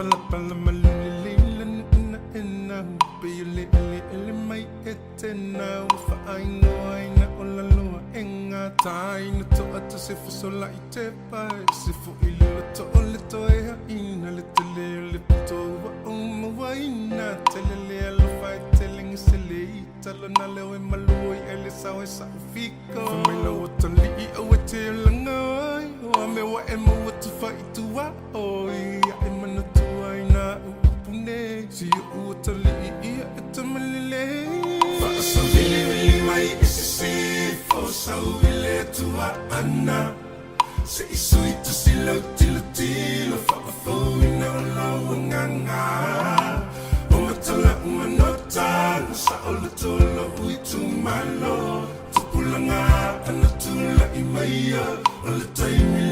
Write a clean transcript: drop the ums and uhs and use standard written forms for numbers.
pala pala malililan na Pili ili may etena Fa ay no ay na olalua Enga tayo na to at sifu sola itepai Sifu ilo to olito e haina Little lipto wa umaway na Telele alufay teling sili Talo na lewe maluoy elisawe sa ufiko Famila watan li awete langay Wame wa ema watu fa ituwa Oi ya ema natuay na upune Siyo uwatali iya itamalile Faasa vili vili mai isisi Fosa uwile tuwa ana Se isu itu silo tilo tilo Faafo ina ola wanganga Umatala umanota Sa ola tola uitu malo Tupulanga anatula imaya Ola taimi